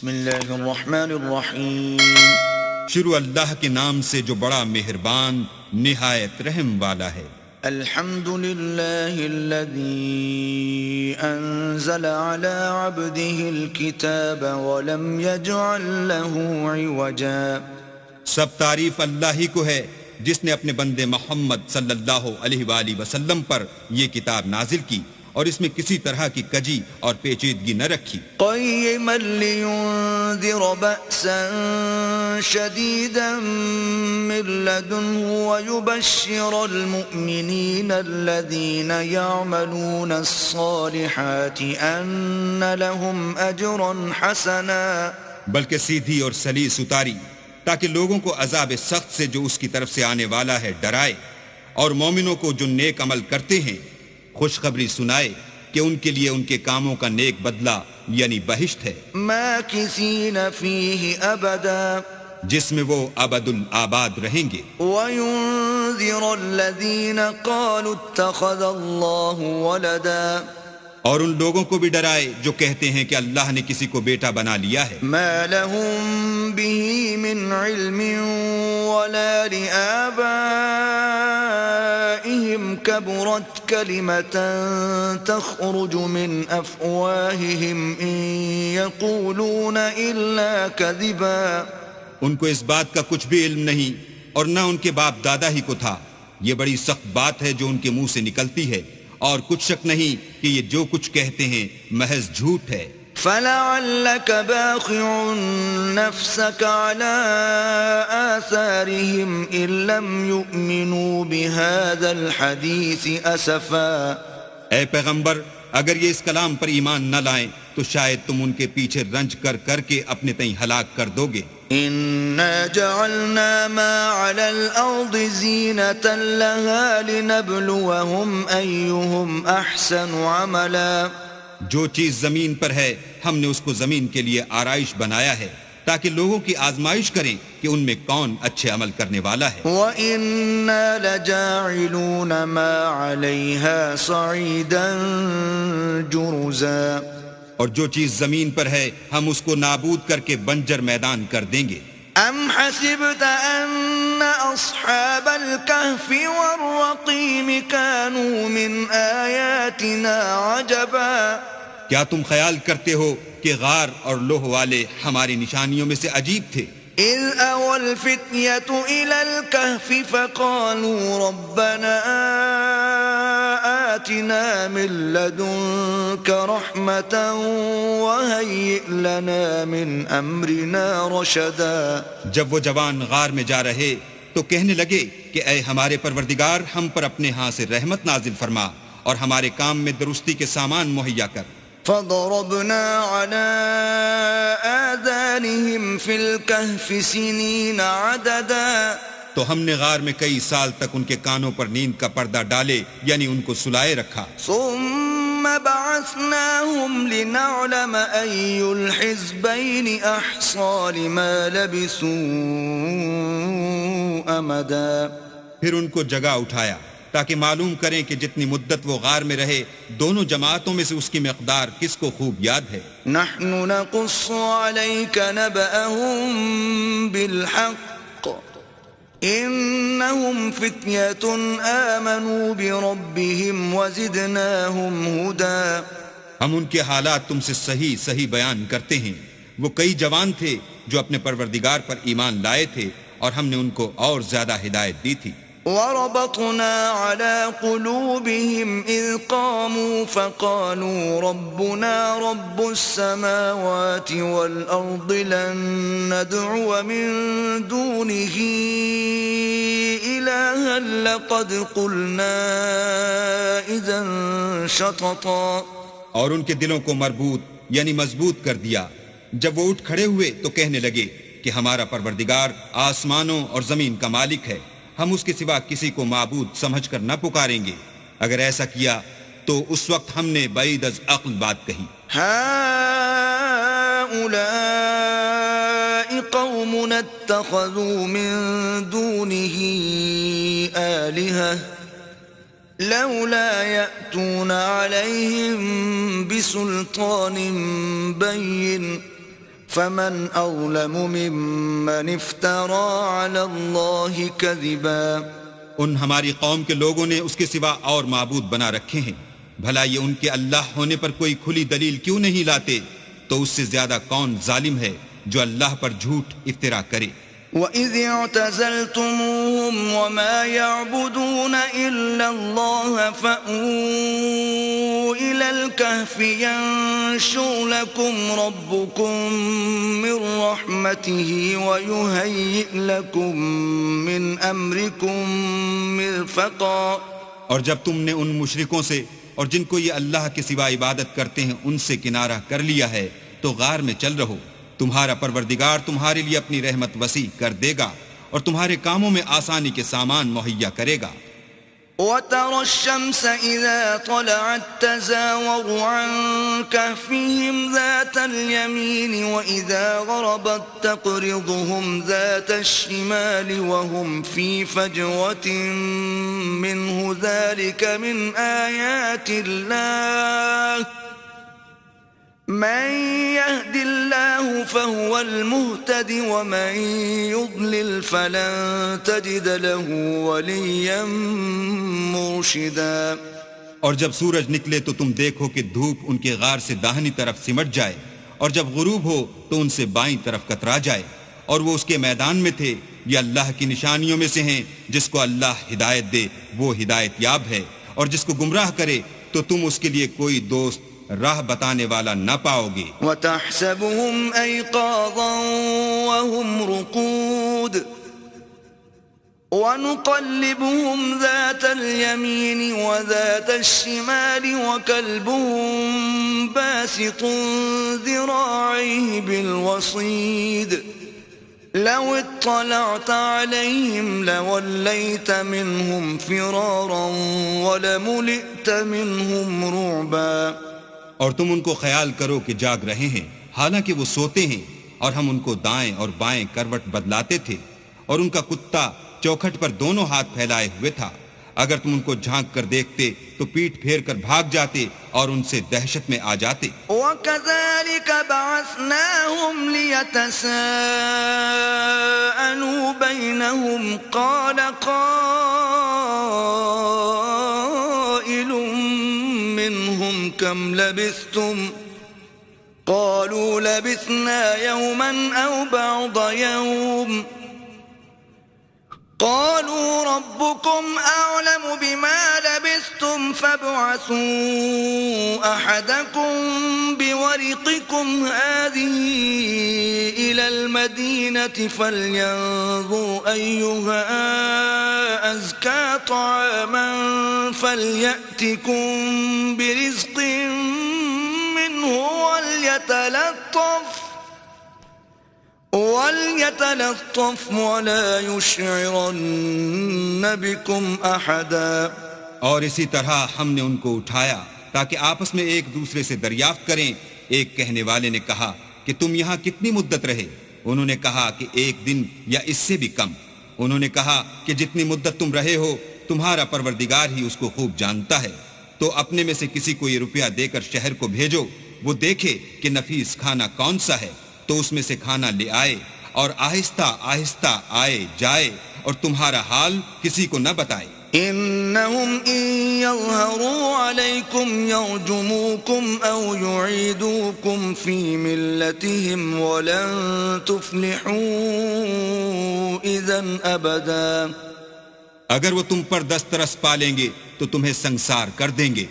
بسم اللہ الرحمن الرحیم. شروع اللہ کے نام سے جو بڑا مہربان نہایت رحم والا ہے. الحمد للہ الذی انزل على عبده الكتاب ولم يجعل له عوجا. سب تعریف اللہ ہی کو ہے جس نے اپنے بندے محمد صلی اللہ علیہ وآلہ وسلم پر یہ کتاب نازل کی اور اس میں کسی طرح کی کجی اور پیچیدگی نہ رکھی. قیما لینذر بأسا شدیدا من لدنه ویبشر المؤمنین الذین یعملون الصالحات ان لهم اجرا حسنا. بلکہ سیدھی اور سلیس اتاری تاکہ لوگوں کو عذاب سخت سے جو اس کی طرف سے آنے والا ہے ڈرائے، اور مومنوں کو جو نیک عمل کرتے ہیں خوشخبری سنائے کہ ان کے لیے ان کے کاموں کا نیک بدلہ یعنی بہشت ہے، ماکثین فیہ ابدا، جس میں وہ ابد الآباد رہیں گے. وینذر الذین قالوا اتخذ اللہ ولدا، اور ان لوگوں کو بھی ڈرائے جو کہتے ہیں کہ اللہ نے کسی کو بیٹا بنا لیا ہے. ما لهم به من علم ولا لآبائهم كبرت كلمة تخرج من أفواههم إن يقولون إلا كذبا. ان کو اس بات کا کچھ بھی علم نہیں اور نہ ان کے باپ دادا ہی کو تھا. یہ بڑی سخت بات ہے جو ان کے منہ سے نکلتی ہے، اور کچھ شک نہیں کہ یہ جو کچھ کہتے ہیں محض جھوٹ ہے. فَلَعَلَّكَ بَاخِعٌ نَفْسَكَ عَلَىٰ آثَارِهِمْ إِن لَّمْ يُؤْمِنُوا بِهَذَا الْحَدِيثِ أَسَفًا. اے پیغمبر، اگر یہ اس کلام پر ایمان نہ لائیں تو شاید تم ان کے پیچھے رنج کر کر کے اپنے تئیں ہلاک کر دو گے. إِنَّا جَعَلْنَا مَا عَلَى الْأَرْضِ زِينَةً لَهَا لِنَبْلُوَهُمْ أَيُّهُمْ أَحْسَنُ عَمَلًا. جو چیز زمین پر ہے ہم نے اس کو زمین کے لیے آرائش بنایا ہے تاکہ لوگوں کی آزمائش کریں کہ ان میں کون اچھے عمل کرنے والا ہے. وَإِنَّا لَجَاعِلُونَ مَا عَلَيْهَا صَعِيدًا جُرُزًا. اور جو چیز زمین پر ہے ہم اس کو نابود کر کے بنجر میدان کر دیں گے. ام حسبت ان اصحاب الكهف والرقيم كانوا من آیاتنا عجبا. کیا تم خیال کرتے ہو کہ غار اور لوح والے ہماری نشانیوں میں سے عجیب تھے؟ اذ اوى الفتية الى الكهف فقالوا ربنا آتنا من لدنك رحمة وهيئ لنا من امرنا رشدا. جب وہ جوان غار میں جا رہے تو کہنے لگے کہ اے ہمارے پروردگار، ہم پر اپنے ہاں سے رحمت نازل فرما اور ہمارے کام میں درستی کے سامان مہیا کر. فضربنا على آذانهم في الكهف سنين عددا. تو ہم نے غار میں کئی سال تک ان کے کانوں پر نیند کا پردہ ڈالے یعنی ان کو سلائے رکھا. ثم بعثناهم لنعلم أي الحزبين أحصى لما لبثوا أمدا. پھر ان کو جگہ اٹھایا تاکہ معلوم کریں کہ جتنی مدت وہ غار میں رہے دونوں جماعتوں میں سے اس کی مقدار کس کو خوب یاد ہے. نحن نقص عليك نبأهم بالحق إنهم فتية آمنوا بربهم وزدناهم هدى. ہم ان کے حالات تم سے صحیح صحیح بیان کرتے ہیں. وہ کئی جوان تھے جو اپنے پروردگار پر ایمان لائے تھے اور ہم نے ان کو اور زیادہ ہدایت دی تھی. وربطنا على قلوبهم إذ قاموا فقالوا ربنا رب السماوات والأرض لن ندعو من دونه إلها لقد قلنا إذا شططا. اور ان کے دلوں کو مربوط یعنی مضبوط کر دیا. جب وہ اٹھ کھڑے ہوئے تو کہنے لگے کہ ہمارا پروردگار آسمانوں اور زمین کا مالک ہے، ہم اس کے سوا کسی کو معبود سمجھ کر نہ پکاریں گے. اگر ایسا کیا تو اس وقت ہم نے بعید از عقل بات کہی. هؤلاء قومنا اتخذوا من دونه آلهة لولا يأتون عليهم بسلطان بين فمن أظلم ممن افترى على الله كذبا. ان ہماری قوم کے لوگوں نے اس کے سوا اور معبود بنا رکھے ہیں، بھلا یہ ان کے اللہ ہونے پر کوئی کھلی دلیل کیوں نہیں لاتے؟ تو اس سے زیادہ کون ظالم ہے جو اللہ پر جھوٹ افترا کرے؟ وَإِذِ اعْتَزَلْتُمُوهُمْ وَمَا يَعْبُدُونَ إِلَّا اللَّهَ فَأْوُوا إِلَى الْكَهْفِ يَنشُرْ لَكُمْ رَبُّكُمْ مِنْ رَحْمَتِهِ وَيُهَيِّئْ لَكُمْ مِنْ أَمْرِكُمْ مِرْفَقًا. اور جب تم نے ان مشرکوں سے اور جن کو یہ اللہ کے سوا عبادت کرتے ہیں ان سے کنارہ کر لیا ہے تو غار میں چل رہو، تمہارا پروردگار تمہارے لیے اپنی رحمت وسیع کر دے گا اور تمہارے کاموں میں آسانی کے سامان مہیا کرے گا. وَتَرَى الشَّمْسَ إِذَا طَلَعَتْ تَزَاوَرُ عَنْ كَهْفِهِمْ ذَاتَ الْيَمِينِ وَإِذَا غَرَبَتْ تَقْرِضُهُمْ ذَاتَ الشِّمَالِ وَهُمْ فِي فَجْوَةٍ مِّنْهُ ذَلِكَ مِنْ آيَاتِ اللَّهِ مَن يَهْدِ اللَّهُ فَهُوَ الْمُهْتَدِ وَمَن يُضْلِلْ فَلَن تَجِدَ لَهُ وَلِيًّا مُرْشِدًا. اور جب سورج نکلے تو تم دیکھو کہ دھوپ ان کے غار سے داہنی طرف سمٹ جائے، اور جب غروب ہو تو ان سے بائیں طرف کترا جائے، اور وہ اس کے میدان میں تھے. یہ اللہ کی نشانیوں میں سے ہیں، جس کو اللہ ہدایت دے وہ ہدایت یاب ہے، اور جس کو گمراہ کرے تو تم اس کے لیے کوئی دوست راہ بتانے والا نہ پاؤ گے. وَتَحْسَبُهُمْ أَيْقَاظًا وَهُمْ رُقُودٌ وَنُقَلِّبُهُمْ ذَاتَ الْيَمِينِ وَذَاتَ الشِّمَالِ وَكَلْبُهُمْ بَاسِطٌ ذِرَاعَيْهِ بِالْوَصِيدِ لَوِ اطَّلَعْتَ عَلَيْهِمْ لَوَلَّيْتَ مِنْهُمْ فِرَارًا وَلَمُلِئْتَ مِنْهُمْ رُعْبًا. اور تم ان کو خیال کرو کہ جاگ رہے ہیں حالانکہ وہ سوتے ہیں، اور ہم ان کو دائیں اور بائیں کروٹ بدلاتے تھے، اور ان کا کتا چوکھٹ پر دونوں ہاتھ پھیلائے ہوئے تھا. اگر تم ان کو جھانک کر دیکھتے تو پیٹھ پھیر کر بھاگ جاتے اور ان سے دہشت میں آ جاتے. وَكَذَلِكَ بَعَثْنَاهُمْ لِيَتَسَاءَلُوا بَيْنَهُمْ قَالَ قَائِلٌ مِّنْهُمْ كَمْ لَبِثْتُمْ قَالُوا لَبِثْنَا يَوْمًا أَوْ بَعْضَ يَوْمٍ قالوا ربكم أعلم بما لبثتم فابعثوا أحدكم بورقكم هذه إلى المدينة فلينظر أيها أزكى طعاما فليأتكم برزق منه وَلْيَتَلَطَّفْ وَلَا يُشْعِرَنَّ بِكُمْ أَحَدًا. اور اسی طرح ہم نے ان کو اٹھایا تاکہ آپس میں ایک دوسرے سے دریافت کریں. ایک کہنے والے نے کہا کہ تم یہاں کتنی مدت رہے؟ انہوں نے کہا کہ 1 دن یا اس سے بھی کم. انہوں نے کہا کہ جتنی مدت تم رہے ہو تمہارا پروردگار ہی اس کو خوب جانتا ہے. تو اپنے میں سے کسی کو یہ روپیہ دے کر شہر کو بھیجو، وہ دیکھے کہ نفیس کھانا کون سا ہے تو اس میں سے کھانا لے آئے، اور آہستہ آہستہ آئے جائے اور تمہارا حال کسی کو نہ بتائے. إنهم إن يظهروا عليكم يرجموكم أو يعيدوكم في ملتهم ولن تفلحوا إذن أبدا. اگر وہ تم پر دسترس پالیں گے تو تمہیں سنسار کر دیں گے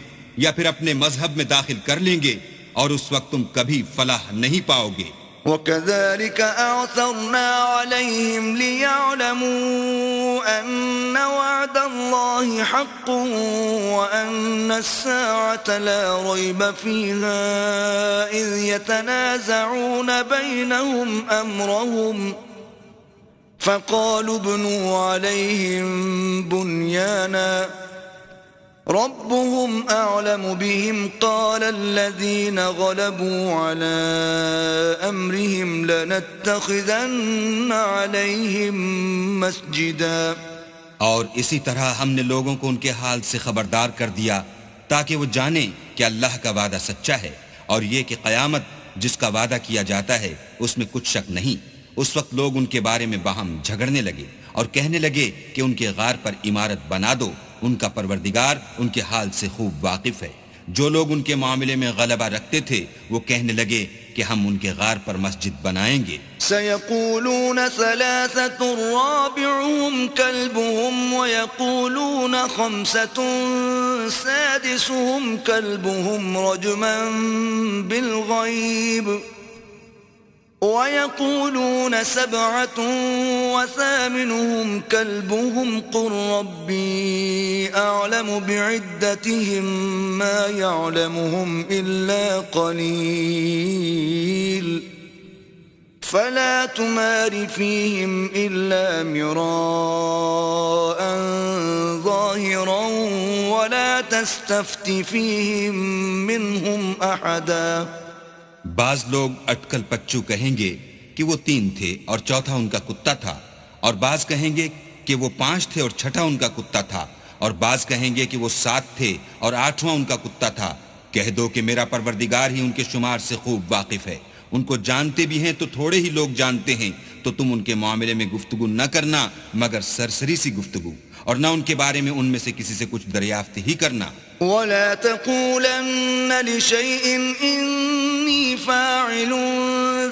یا پھر اپنے مذہب میں داخل کر لیں گے، اور اس وقت تم کبھی فلاح نہیں پاؤ گے. وَكَذَلِكَ أَعْثَرْنَا عَلَيْهِمْ لِيَعْلَمُوا أَنَّ وَعْدَ اللَّهِ حَقٌّ وَأَنَّ السَّاعَةَ لَا رَيْبَ فِيهَا إِذْ يَتَنَازَعُونَ بَيْنَهُمْ أَمْرَهُمْ فَقَالُوا ابْنُوا عَلَيْهِمْ بُنْيَانًا ربهم أعلم بهم قال الذين غلبوا على أمرهم لنتخذن عليهم مسجدا. اور اسی طرح ہم نے لوگوں کو ان کے حال سے خبردار کر دیا تاکہ وہ جانیں کہ اللہ کا وعدہ سچا ہے، اور یہ کہ قیامت جس کا وعدہ کیا جاتا ہے اس میں کچھ شک نہیں۔ اس وقت لوگ ان کے بارے میں باہم جھگڑنے لگے اور کہنے لگے کہ ان کے غار پر عمارت بنا دو، ان کا پروردگار ان کے حال سے خوب واقف ہے۔ جو لوگ ان کے معاملے میں غلبہ رکھتے تھے وہ کہنے لگے کہ ہم ان کے غار پر مسجد بنائیں گے۔ سيقولون ثلاثة رابعهم كلبهم ويقولون خمسة سادسهم كلبهم رجما بالغيب ويقولون سبعة وثامنهم كلبهم قل ربي أعلم بعدتهم ما يعلمهم إلا قليل فلا تمار فيهم إلا مراء ظاهرا ولا تستفت فيهم منهم أحدا۔ بعض لوگ اٹکل پچو کہیں گے کہ وہ 3 تھے اور چوتھا ان کا کتا تھا، اور بعض کہیں گے کہ وہ 5 تھے اور چھٹا ان کا کتا تھا، اور بعض کہیں گے کہ وہ 7 تھے اور 8واں ان کا کتا تھا۔ کہہ دو کہ میرا پروردگار ہی ان کے شمار سے خوب واقف ہے، ان کو جانتے بھی ہیں تو تھوڑے ہی لوگ جانتے ہیں، تو تم ان کے معاملے میں گفتگو نہ کرنا مگر سرسری سی گفتگو، اور نہ ان کے بارے میں ان میں سے کسی سے کچھ دریافت ہی کرنا۔ ولا تقولن لشيء إني فاعل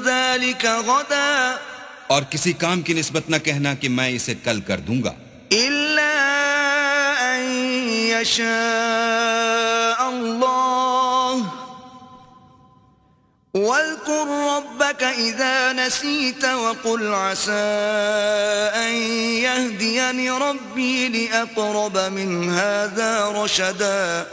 ذلك غدا، اور کسی کام کی نسبت نہ کہنا کہ میں اسے کل کر دوں گا، إلا أن يشاء الله، واذكر ربك إذا نسيت وقل عسى أن يهديني ربي لأقرب من هذا رشدا۔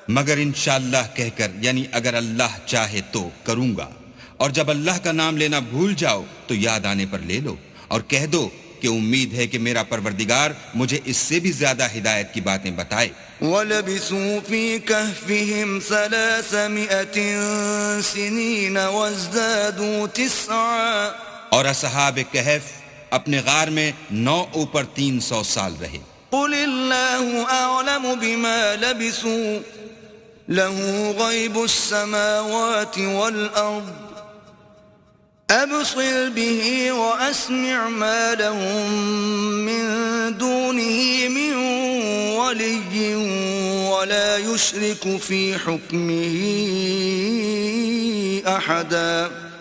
مگر انشاءاللہ کہہ کر، یعنی اگر اللہ چاہے تو کروں گا، اور جب اللہ کا نام لینا بھول جاؤ تو یاد آنے پر لے لو، اور کہہ دو کہ امید ہے کہ میرا پروردگار مجھے اس سے بھی زیادہ ہدایت کی باتیں بتائے۔ وَلَبِثُوا فِي كَهْفِهِمْ 300 سِنِينَ وَازْدَادُوا 9، اور اصحاب کہف اپنے غار میں 9 اوپر 300 سال رہے۔ قُلِ اللَّهُ أَعْلَمُ بِمَا لَبِثُوا لَهُ غَيْبُ السَّمَاوَاتِ وَالْأَرْضِ أَبْصِرْ بِهِ وَأَسْمِعْ مَا لَهُم مِّن دُونِهِ مِن وَلِيٍّ وَلَا يُشْرِكُ فِي حُكْمِهِ أَحَدًا۔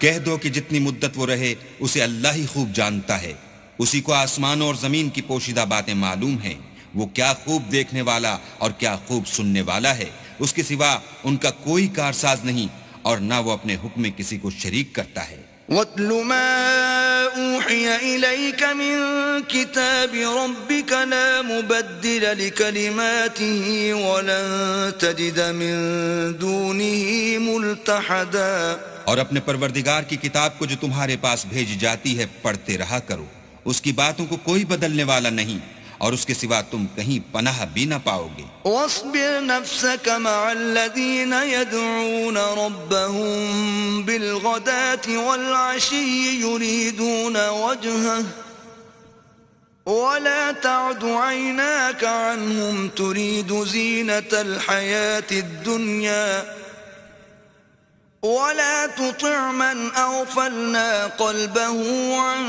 کہہ دو کہ جتنی مدت وہ رہے اسے اللہ ہی خوب جانتا ہے، اسی کو آسمانوں اور زمین کی پوشیدہ باتیں معلوم ہیں، وہ کیا خوب دیکھنے والا اور کیا خوب سننے والا ہے، اس کے سوا ان کا کوئی کارساز نہیں، اور نہ وہ اپنے حکم میں کسی کو شریک کرتا ہے۔ وَاتْلُ مَا أُوحِيَ إِلَيْكَ مِن كِتَابِ رَبِّكَ لَا مُبَدِّلَ لِكَلِمَاتِهِ وَلَن تَجِدَ مِن دُونِهِ مُلْتَحَدًا۔ اور اپنے پروردگار کی کتاب کو جو تمہارے پاس بھیجی جاتی ہے پڑھتے رہا کرو، اس کی باتوں کو کوئی بدلنے والا نہیں، اور اس کے سوا تم کہیں پناہ بھی نہ پاؤ گے۔ واصبر نفسك مع الذين يدعون ربهم بالغداة والعشي يريدون وجهه ولا تعد عيناك عنهم تريد زينة الحياة الدنيا ولا تطع من أغفلنا قلبه عن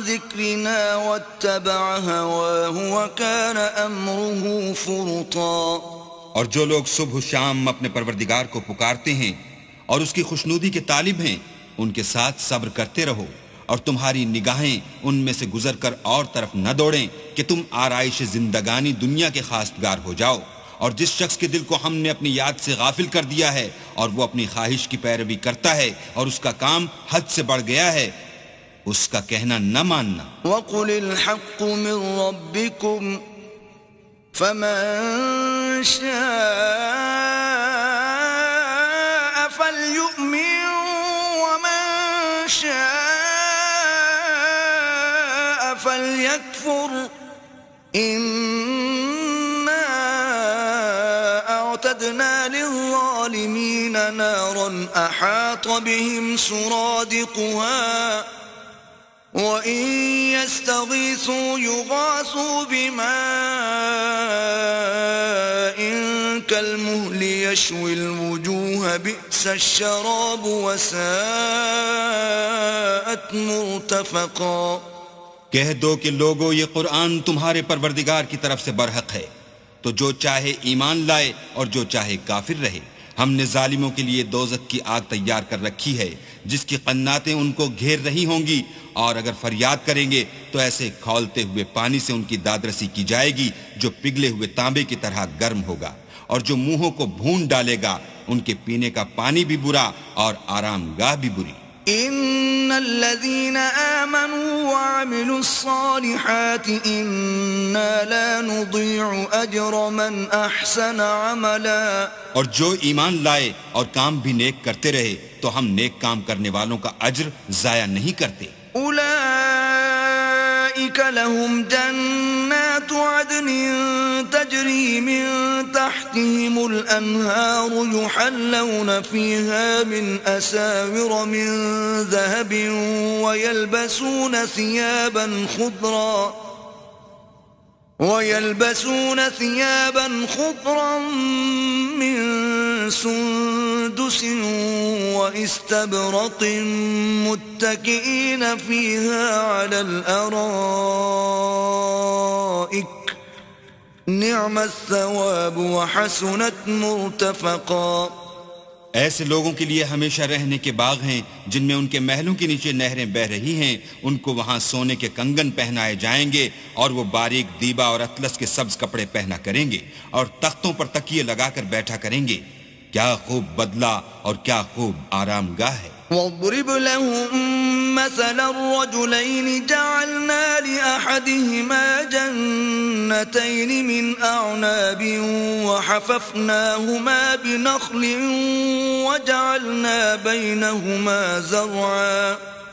ذكرنا واتبع هواه وكان أمره فرطا۔ اور جو لوگ صبح و شام اپنے پروردگار کو پکارتے ہیں اور اس کی خوشنودی کے طالب ہیں، ان کے ساتھ صبر کرتے رہو، اور تمہاری نگاہیں ان میں سے گزر کر اور طرف نہ دوڑیں کہ تم آرائش زندگانی دنیا کے خواستگار ہو جاؤ۔ اور جس شخص کے دل کو ہم نے اپنی یاد سے غافل کر دیا ہے اور وہ اپنی خواہش کی پیروی کرتا ہے اور اس کا کام حد سے بڑھ گیا ہے، اس کا کہنا نہ ماننا۔ وَقُلِ الْحَقُّ مِن رَّبِّكُمْ فَمَن شَاءَ فَلْيُؤْمِن وَمَن شَاءَ فَلْيَكْفُرْ أعتدنا للظالمين نارا أحاط بهم سرادقها وَإِن يَسْتَغِيثُوا يُغَاثُوا بِمَاءٍ كَالْمُهْلِ يَشْوِي الْوُجُوهَ بِئْسَ الشَّرَابُ وَسَاءَتْ مُرْتَفَقًا۔ کہہ دو کہ لوگو یہ قرآن تمہارے پروردگار کی طرف سے برحق ہے، تو جو چاہے ایمان لائے اور جو چاہے کافر رہے۔ ہم نے ظالموں کے لیے دوزخ کی آگ تیار کر رکھی ہے جس کی قناتیں ان کو گھیر رہی ہوں گی، اور اگر فریاد کریں گے تو ایسے کھولتے ہوئے پانی سے ان کی دادرسی کی جائے گی جو پگھلے ہوئے تانبے کی طرح گرم ہوگا، اور جو منہوں کو بھون ڈالے گا ان کے پینے کا پانی بھی برا اور آرام گاہ بھی بری۔ ان الذين آمنوا وعملوا الصالحات انا لا نضيع اجر من احسن عملا، اور جو ایمان لائے اور کام بھی نیک کرتے رہے تو ہم نیک کام کرنے والوں کا اجر ضائع نہیں کرتے۔ اولئك لهم جنات عدن تجري من تحتهم الأنهار يحلون فيها من أساور من ذهب ويلبسون ثيابا خضرا من سندس واستبرق متكئين فيها على الأرائك نعم الثواب وحسنت مرتفقا۔ ایسے لوگوں کے لیے ہمیشہ رہنے کے باغ ہیں جن میں ان کے محلوں کے نیچے نہریں بہ رہی ہیں، ان کو وہاں سونے کے کنگن پہنائے جائیں گے اور وہ باریک دیبا اور اطلس کے سبز کپڑے پہنا کریں گے اور تختوں پر تکیے لگا کر بیٹھا کریں گے۔ کیا خوب بدلہ اور کیا خوب آرام گاہ ہے۔ وَاضْرِبْ لَهُم مَّثَلَ الرَّجُلَيْنِ جَعَلْنَا لِأَحَدِهِمَا جَنَّتَيْنِ مِنْ أَعْنَابٍ وَحَفَفْنَاهُمَا بِنَخْلٍ وَجَعَلْنَا بَيْنَهُمَا زَرْعًا۔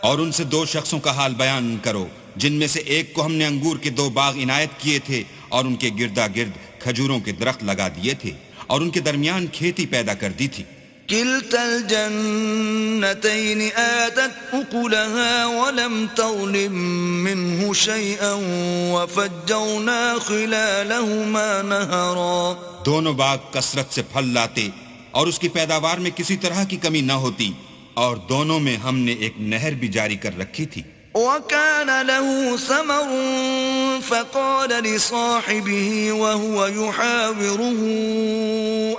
اور ان سے دو شخصوں کا حال بیان کرو جن میں سے ایک کو ہم نے انگور کے 2 باغ عنایت کیے تھے اور ان کے گردا گرد کھجوروں کے درخت لگا دیے تھے اور ان کے درمیان کھیتی پیدا کر دی تھی۔ كلتا الجنتين آتت أكلها ولم تظلم منه شيئا وفجرنا خلالهما نهرا۔ دونوں باغ کثرت سے پھل لاتے اور اس کی پیداوار میں کسی طرح کی کمی نہ ہوتی، اور دونوں میں ہم نے ایک نہر بھی جاری کر رکھی تھی۔ وكان له ثمر فقال لصاحبه وهو يحاوره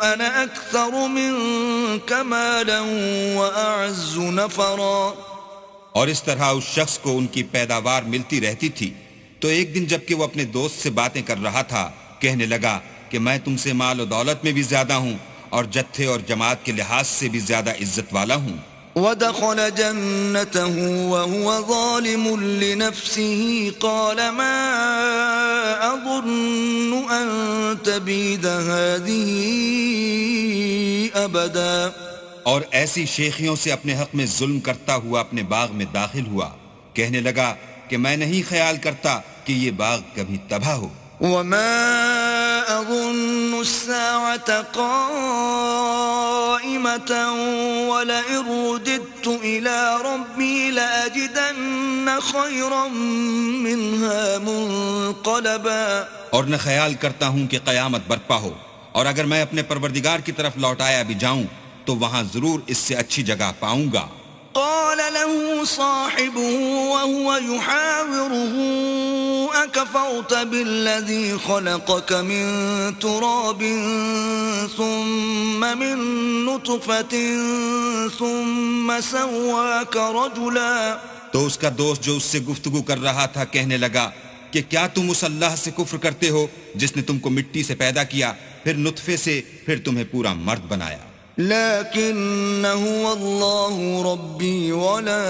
أنا أكثر منك مالا وأعز نفرا۔ اور اس طرح اس شخص کو ان کی پیداوار ملتی رہتی تھی، تو ایک دن جب کہ وہ اپنے دوست سے باتیں کر رہا تھا کہنے لگا کہ میں تم سے مال و دولت میں بھی زیادہ ہوں اور جتھے اور جماعت کے لحاظ سے بھی زیادہ عزت والا ہوں۔ ودخل جنته وهو ظالم لنفسه قال ما أظن أن تبيد هذه أبدا۔ اور ایسی شیخیوں سے اپنے حق میں ظلم کرتا ہوا اپنے باغ میں داخل ہوا، کہنے لگا کہ میں نہیں خیال کرتا کہ یہ باغ کبھی تباہ ہو۔ وما أظن الساعة قائمة ولئن رددت إلى ربي لأجدن خيرا منها منقلبا۔ اور نہ خیال کرتا ہوں کہ قیامت برپا ہو، اور اگر میں اپنے پروردگار کی طرف لوٹایا بھی جاؤں تو وہاں ضرور اس سے اچھی جگہ پاؤں گا۔ قال له صاحبه وهو يحاوره أكفرت بالذي خلقك من تراب ثم من نطفة ثم سواك رجلا۔ تو اس کا دوست جو اس سے گفتگو کر رہا تھا کہنے لگا کہ کیا تم اس اللہ سے کفر کرتے ہو جس نے تم کو مٹی سے پیدا کیا، پھر نطفے سے، پھر تمہیں پورا مرد بنایا۔ لكن هو الله ربي ولا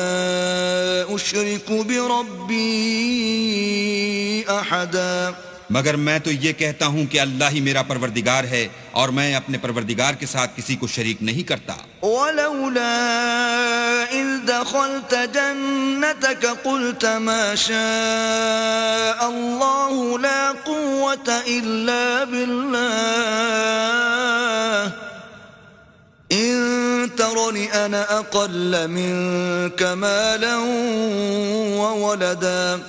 أشرك بربي أحدا۔ مگر میں تو یہ کہتا ہوں کہ اللہ ہی میرا پروردگار ہے اور میں اپنے پروردگار کے ساتھ کسی کو شریک نہیں کرتا۔ ولولا إذ دخلت جنتك قلت ما شاء الله لا قوة إلا بالله إن ترني أنا أقل منك مالا وولدا.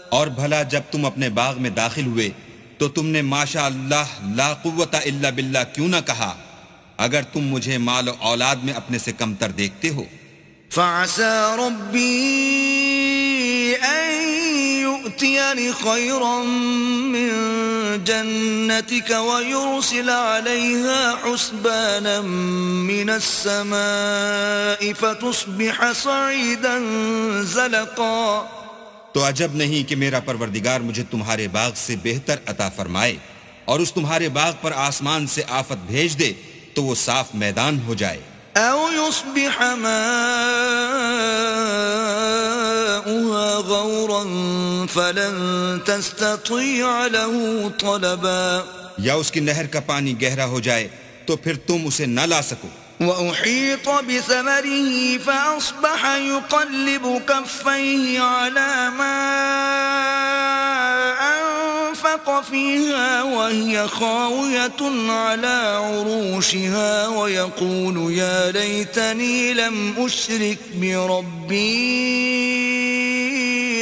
اور بھلا جب تم اپنے باغ میں داخل ہوئے تو تم نے ماشاء اللہ لا قوت الا باللہ کیوں نہ کہا اگر تم مجھے مال و اولاد میں اپنے سے کمتر دیکھتے ہو؟ فعسى ربي أن يؤتيني خيرا من جنتك ويرسل عليها حسبانا من السماء فتصبح صعيدا زلقا. تو عجب نہیں کہ میرا پروردگار مجھے تمہارے باغ سے بہتر عطا فرمائے اور اس تمہارے باغ پر آسمان سے آفت بھیج دے تو وہ صاف میدان ہو جائے. أو يصبح ماؤها غورا فلن تستطيع له طلبا. یا اس کی نہر کا پانی گہرا ہو جائے تو پھر تم اسے نہ لا سکو. وأحيط بثمره فأصبح يقلب كفيه على ما أنفق فيها وهي خاوية على عروشها ويقول يا ليتني لم أشرك بربي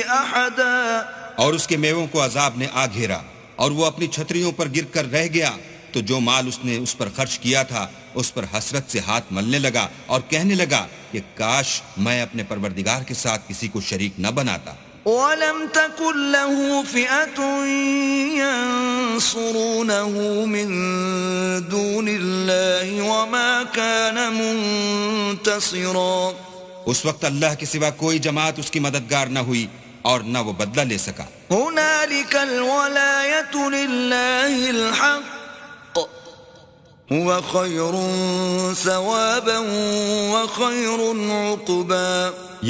أحدا. اور اس کے میووں کو عذاب نے آ گھیرا اور وہ اپنی چھتریوں پر گر کر رہ گیا تو جو مال اس نے اس پر خرچ کیا تھا اس پر حسرت سے ہاتھ ملنے لگا اور کہنے لگا کہ کاش میں اپنے پروردگار کے ساتھ کسی کو شریک نہ بناتا. وَلَمْ تَكُنْ لَهُ فِئَةٌ يَنصُرُونَهُ مِن دُونِ اللَّهِ وَمَا كَانَ مُنتَصِرًا. اس وقت اللہ کے سوا کوئی جماعت اس کی مددگار نہ ہوئی اور نہ وہ بدلہ لے سکا. هُنَالِكَ الْوَلَایَةُ لِلَّهِ الْحَقِّ هُوَ خَيْرٌ ثَوَابًا وَخَيْرٌ عُقْبًا.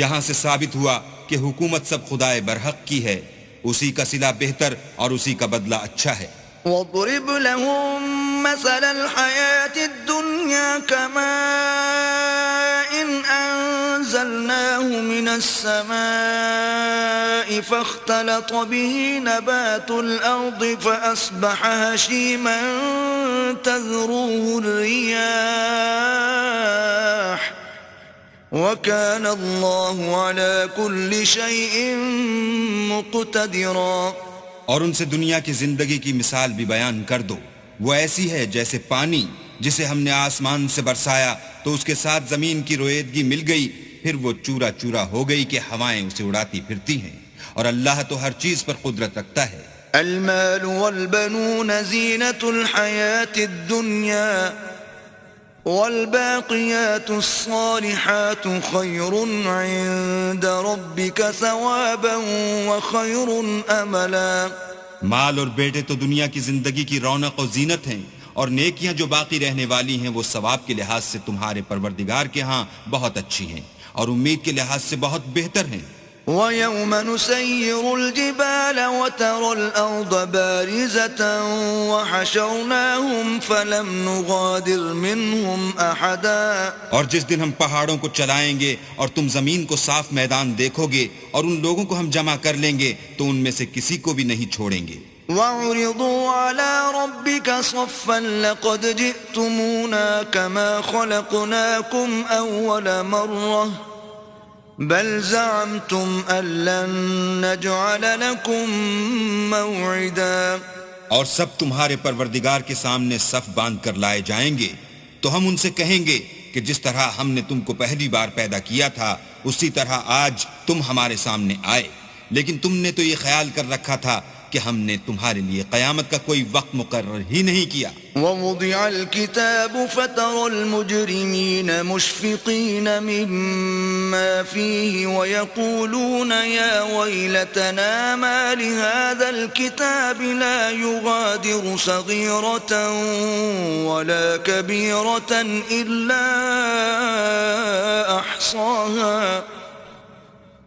یہاں سے ثابت ہوا کہ حکومت سب خدائے برحق کی ہے، اسی کا صلہ بہتر اور اسی کا بدلہ اچھا ہے. وَاضْرِبْ لَهُم مَّثَلَ الْحَيَاةِ الدُّنْيَا كَمَاءٍ أَنزَلْنَاهُ مِنَ السَّمَاءِ فَاخْتَلَطَ بِهِ نَبَاتُ الْأَرْضِ فَأَصْبَحَ هَشِيمًا تَذْرُوهُ الرِّيَاحُ وَكَانَ اللَّهُ عَلَى كُلِّ شَيْءٍ مُقْتَدِرًا. اور ان سے دنیا کی زندگی کی مثال بھی بیان کر دو، وہ ایسی ہے جیسے پانی جسے ہم نے آسمان سے برسایا تو اس کے ساتھ زمین کی رویدگی مل گئی، پھر وہ چورا چورا ہو گئی کہ ہوائیں اسے اڑاتی پھرتی ہیں، اور اللہ تو ہر چیز پر قدرت رکھتا ہے. المال والبنون زينة الحياة الدنيا والباقيات الصالحات خير عند ربك ثوابا وخير أملا. مال اور بیٹے تو دنیا کی زندگی کی رونق و زینت ہیں، اور نیکیاں جو باقی رہنے والی ہیں وہ ثواب کے لحاظ سے تمہارے پروردگار کے ہاں بہت اچھی ہیں اور امید کے لحاظ سے بہت بہتر ہیں. وَيَوْمَ نُسَيِّرُ الْجِبَالَ وَتَرَى الْأَرْضَ بَارِزَةً وَحَشَرْنَاهُمْ فَلَمْ نُغَادِرْ مِنْهُمْ أَحَدًا. اور جس دن ہم پہاڑوں کو چلائیں گے اور تم زمین کو صاف میدان دیکھو گے اور ان لوگوں کو ہم جمع کر لیں گے تو ان میں سے کسی کو بھی نہیں چھوڑیں گے. وَعُرِضُوا عَلَى رَبِّكَ صَفًّا لَقَدْ جِئْتُمُونَا كَمَا خَلَقْنَاكُمْ أَوَّلَ مَرَّةٍ بل زعمتم أن لن نجعل لكم موعدا. اور سب تمہارے پروردگار کے سامنے صف باندھ کر لائے جائیں گے تو ہم ان سے کہیں گے کہ جس طرح ہم نے تم کو پہلی بار پیدا کیا تھا اسی طرح آج تم ہمارے سامنے آئے، لیکن تم نے تو یہ خیال کر رکھا تھا کہ ہم نے تمہارے لیے قیامت کا کوئی وقت مقرر ہی نہیں کیا. وَوُضِعَ الْكِتَابُ فَتَرَى الْمُجْرِمِينَ مُشْفِقِينَ مِمَّا فِيهِ وَيَقُولُونَ يَا وَيْلَتَنَا مَا لِهَذَا الْكِتَابِ لَا يُغَادِرُ صَغِيرَةً وَلَا كَبِيرَةً إِلَّا أَحْصَاهَا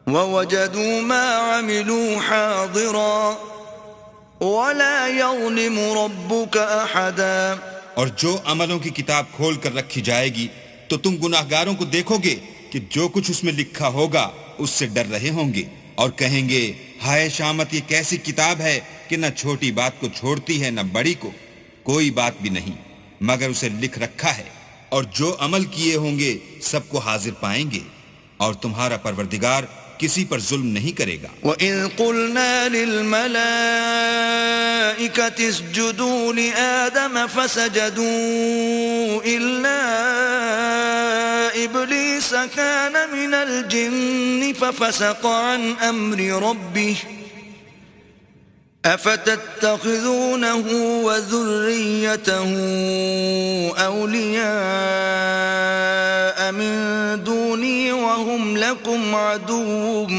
وَوَجَدُوا مَا عَمِلُوا حَاضِرًا وَلَا يَظْلِمُ رَبُّكَ أَحَدًا. اور جو عملوں کی کتاب کھول کر رکھی جائے گی تو تم گناہگاروں کو دیکھو گے کہ جو کچھ اس میں لکھا ہوگا اس سے ڈر رہے ہوں گے اور کہیں گے ہائے شامت، یہ کیسی کتاب ہے کہ نہ چھوٹی بات کو چھوڑتی ہے نہ بڑی کو. کوئی بات بھی نہیں مگر اسے لکھ رکھا ہے اور جو عمل کیے ہوں گے سب کو حاضر پائیں گے، اور تمہارا پروردگار کسی پر ظلم نہیں کرے گا۔ وَإِذْ قُلْنَا لِلْمَلَائِكَةِ اسْجُدُوا لِآدَمَ فَسَجَدُوا إِلَّا إِبْلِيسَ كَانَ مِنَ الْجِنِّ فَفَسَقَ عَنْ أَمْرِ رَبِّهِ أَفَتَتَّخِذُونَهُ وَذُرِّيَّتَهُ أَوْلِيَاءَ مِن دُونِي وَهُمْ لَكُمْ عَدُوٌّ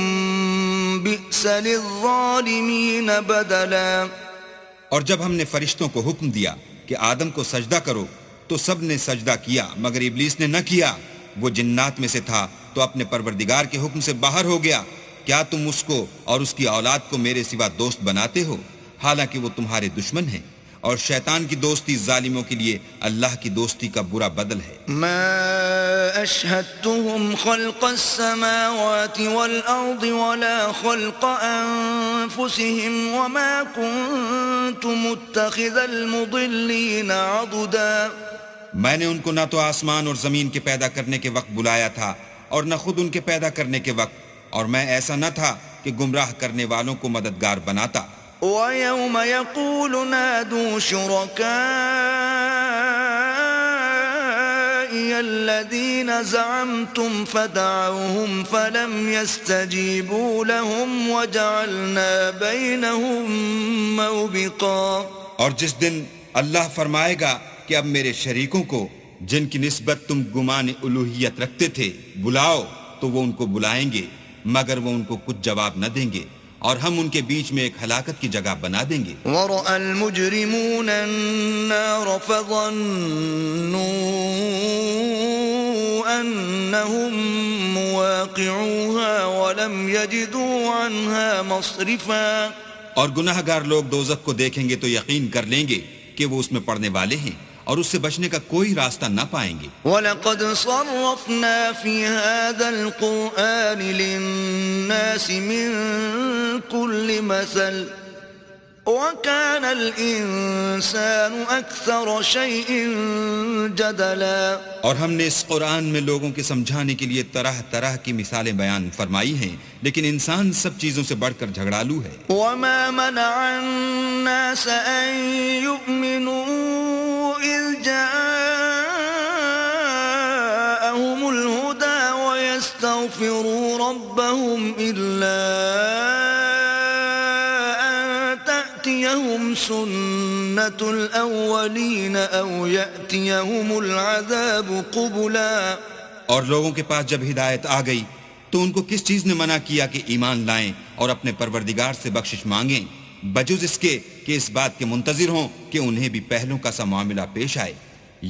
بِئْسَ لِلظَّالِمِينَ بَدَلًا۔ اور جب ہم نے فرشتوں کو حکم دیا کہ آدم کو سجدہ کرو تو سب نے سجدہ کیا مگر ابلیس نے نہ کیا، وہ جنات میں سے تھا تو اپنے پروردگار کے حکم سے باہر ہو گیا۔ کیا تم اس کو اور اس کی اولاد کو میرے سوا دوست بناتے ہو، حالانکہ وہ تمہارے دشمن ہیں، اور شیطان کی دوستی ظالموں کے لیے اللہ کی دوستی کا برا بدل ہے۔ ما أشهدتهم خلق السماوات والأرض ولا خلق أنفسهم وما كنت متخذ المضلين عضدا۔ میں نے ان کو نہ تو آسمان اور زمین کے پیدا کرنے کے وقت بلایا تھا اور نہ خود ان کے پیدا کرنے کے وقت، اور میں ایسا نہ تھا کہ گمراہ کرنے والوں کو مددگار بناتا۔ وَيَوْمَ يَقُولُ نَادُوا شُرَكَائِيَ الَّذِينَ زَعَمْتُمْ فَدَعَوْهُمْ فَلَمْ يَسْتَجِيبُوا لَهُمْ وَجَعَلْنَا بَيْنَهُمْ مَوْبِقًا۔ اور جس دن اللہ فرمائے گا کہ اب میرے شریکوں کو جن کی نسبت تم گمان الوہیت رکھتے تھے بلاؤ، تو وہ ان کو بلائیں گے مگر وہ ان کو کچھ جواب نہ دیں گے، اور ہم ان کے بیچ میں ایک ہلاکت کی جگہ بنا دیں گے۔ وَرَأَى الْمُجْرِمُونَ النَّارَ فَظَنُّوا أَنَّهُمْ مُوَاقِعُوهَا وَلَمْ يَجِدُوا عَنْهَا مَصْرِفًا۔ اور گناہ گار لوگ دوزخ کو دیکھیں گے تو یقین کر لیں گے کہ وہ اس میں پڑنے والے ہیں، اور اس سے بچنے کا کوئی راستہ نہ پائیں گے۔ وَلَقَدْ صَرَّفْنَا فِي هَذَا الْقُرْآنِ لِلنَّاسِ مِنْ كُلِّ مَثَلٍ وَكَانَ الْإِنسَانُ أَكْثَرَ شَيْءٍ جَدَلًا۔ اور ہم نے اس قرآن میں لوگوں کے سمجھانے کے لیے طرح طرح کی مثالیں بیان فرمائی ہیں، لیکن انسان سب چیزوں سے بڑھ کر جھگڑالو ہے۔ وَمَا مَنَعَ النَّاسَ أَن يُؤْمِنُوا إِذْ جَاءَهُمُ الْهُدَى وَيَسْتَغْفِرُوا رَبَّهُمْ إِلَّا أَن تَأْتِيَهُمْ سُنَّةُ الْأَوَّلِينَ أَوْ يَأْتِيَهُمُ الْعَذَابُ قُبُلًا۔ اور لوگوں کے پاس جب ہدایت آ گئی تو ان کو کس چیز نے منع کیا کہ ایمان لائیں اور اپنے پروردگار سے بخشش مانگیں، بجز اس کے کہ اس بات کے منتظر ہوں کہ انہیں بھی پہلوں کا سا معاملہ پیش آئے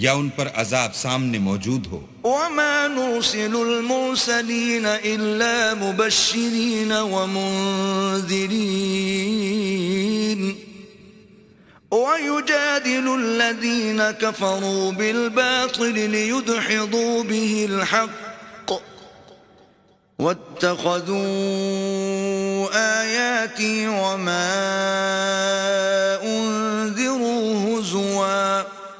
یا ان پر عذاب سامنے موجود ہو۔ وَمَا نُرْسِلُ الْمُرْسَلِينَ إِلَّا مُبَشِّرِينَ وَمُنذِرِينَ وَيُجَادِلُ الَّذِينَ كَفَرُوا بِالْبَاطِلِ لِيُدْحِضُوا بِهِ الْحَقَّ وَاتَّخَذُوا آيَاتِي وَمَا أُنذِرُوا هُزُوًا۔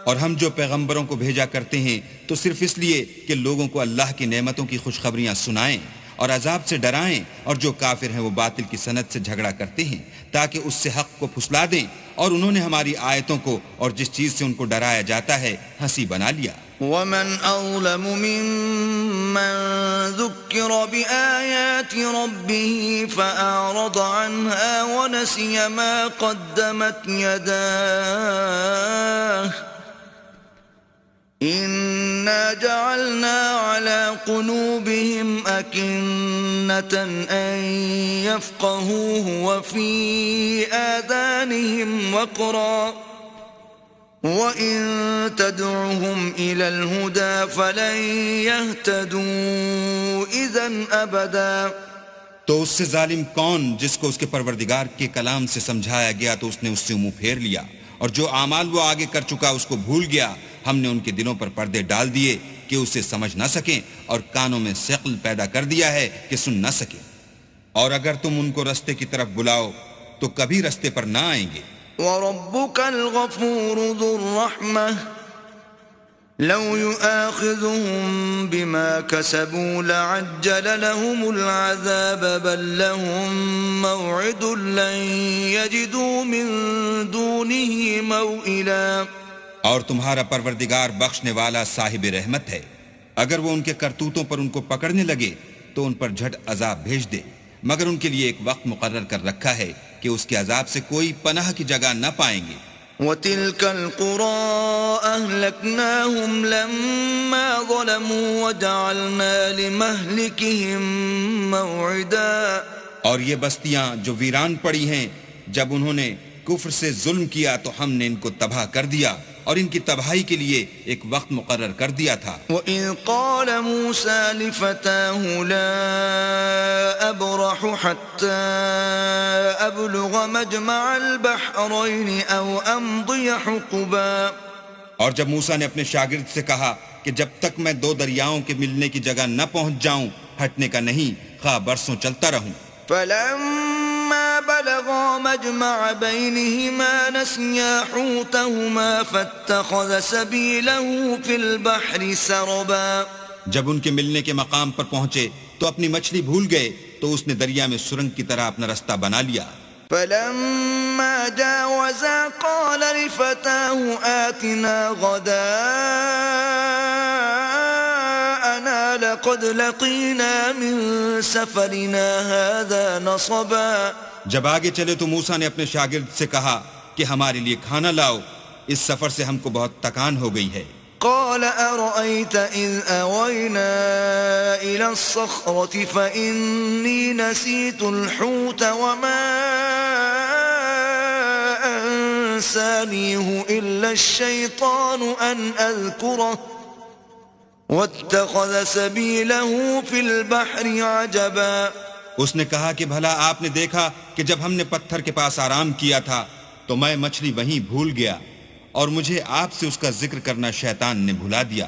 اور ہم جو پیغمبروں کو بھیجا کرتے ہیں تو صرف اس لیے کہ لوگوں کو اللہ کی نعمتوں کی خوشخبریاں سنائیں اور عذاب سے ڈرائیں، اور جو کافر ہیں وہ باطل کی سنت سے جھگڑا کرتے ہیں تاکہ اس سے حق کو پھسلا دیں، اور انہوں نے ہماری آیتوں کو اور جس چیز سے ان کو ڈرایا جاتا ہے ہنسی بنا لیا۔ وَمَنْ أَظْلَمُ مِمَّنْ ذُكِّرَ بِآيَاتِ رَبِّهِ فَأَعْرَضَ عَنْهَا وَنَسِيَ مَا قَدَّمَتْ يَدَاهُ إِنَّا جَعَلْنَا عَلَى قُلُوبِهِمْ أَكِنَّةً أَن يَفْقَهُوهُ وَفِي آذَانِهِمْ وَقْرًا وَإِن تَدْعُهُمْ إِلَى الْهُدَى فَلَن يَهْتَدُوا إِذًا أَبَدًا۔ تو اس سے ظالم کون جس کو اس کے پروردگار کے کلام سے سمجھایا گیا تو اس نے اس سے منہ پھیر لیا، اور جو اعمال وہ آگے کر چکا اس کو بھول گیا۔ ہم نے ان کے دلوں پر پردے ڈال دیے کہ اسے سمجھ نہ سکیں، اور کانوں میں ثقل پیدا کر دیا ہے کہ سن نہ سکیں، اور اگر تم ان کو رستے کی طرف بلاؤ تو کبھی رستے پر نہ آئیں گے۔ وَرَبُّكَ الْغَفُورُ ذُو الرَّحْمَةِ لو يؤاخذهم بما كسبوا لعجل لهم العذاب بل لهم موعد لن يجدوا من دونه موئلا. اور تمہارا پروردگار بخشنے والا صاحب رحمت ہے، اگر وہ ان کے کرتوتوں پر ان کو پکڑنے لگے تو ان پر جھٹ عذاب بھیج دے، مگر ان کے لیے ایک وقت مقرر کر رکھا ہے کہ اس کے عذاب سے کوئی پناہ کی جگہ نہ پائیں گے. وَتِلْكَ الْقُرَىٰ أَهْلَكْنَاهُمْ لَمَّا ظَلَمُوا وَجَعَلْنَا لِمَهْلِكِهِمْ مَوْعِدًا. اور یہ بستیاں جو ویران پڑی ہیں، جب انہوں نے کفر سے ظلم کیا تو ہم نے ان کو تباہ کر دیا اور ان کی تباہی کے لیے ایک وقت مقرر کر دیا تھا. وَإِذْ قَالَ مُوسَىٰ لِفَتَاهُ لَا أَبْرَحُ حَتَّىٰ أَبْلُغَ مَجْمَعَ الْبَحْرَيْنِ أَوْ أَمْضِيَ حُقُبًا. اور جب موسیٰ نے اپنے شاگرد سے کہا کہ جب تک میں دو دریاؤں کے ملنے کی جگہ نہ پہنچ جاؤں ہٹنے کا نہیں، خواہ برسوں چلتا رہوں. فَلَمَّا بَلَغَا مَجْمَعَ بَيْنِهِمَا نَسِيَا حُوتَهُمَا فَاتَّخَذَ سَبِيلَهُ فِي الْبَحْرِ سَرَبًا. جب ان کے ملنے کے مقام پر پہنچے تو اپنی مچھلی بھول گئے تو اس نے دریا میں سرنگ کی طرح اپنا رستہ بنا لیا. فَلَمَّا جَاوَزَا قَالَ لِفَتَاهُ آتِنَا غَدَاءَنَا لَقَدْ لَقِينَا مِن سَفَرِنَا هَذَا نَصَبًا. جب آگے چلے تو موسیٰ نے اپنے شاگرد سے کہا کہ ہمارے لیے کھانا لاؤ، اس سفر سے ہم کو بہت تکان ہو گئی ہے. قال أرأيت إذ أوينا إلى الصخرة فإني نسيت الحوت وما أنسانيه إلا الشيطان أن أذكره واتخذ سبيله في البحر عجبا. اس نے کہا کہ بھلا آپ نے دیکھا کہ جب ہم نے پتھر کے پاس آرام کیا تھا تو میں مچھلی وہیں بھول گیا اور مجھے آپ سے اس کا ذکر کرنا شیطان نے بھلا دیا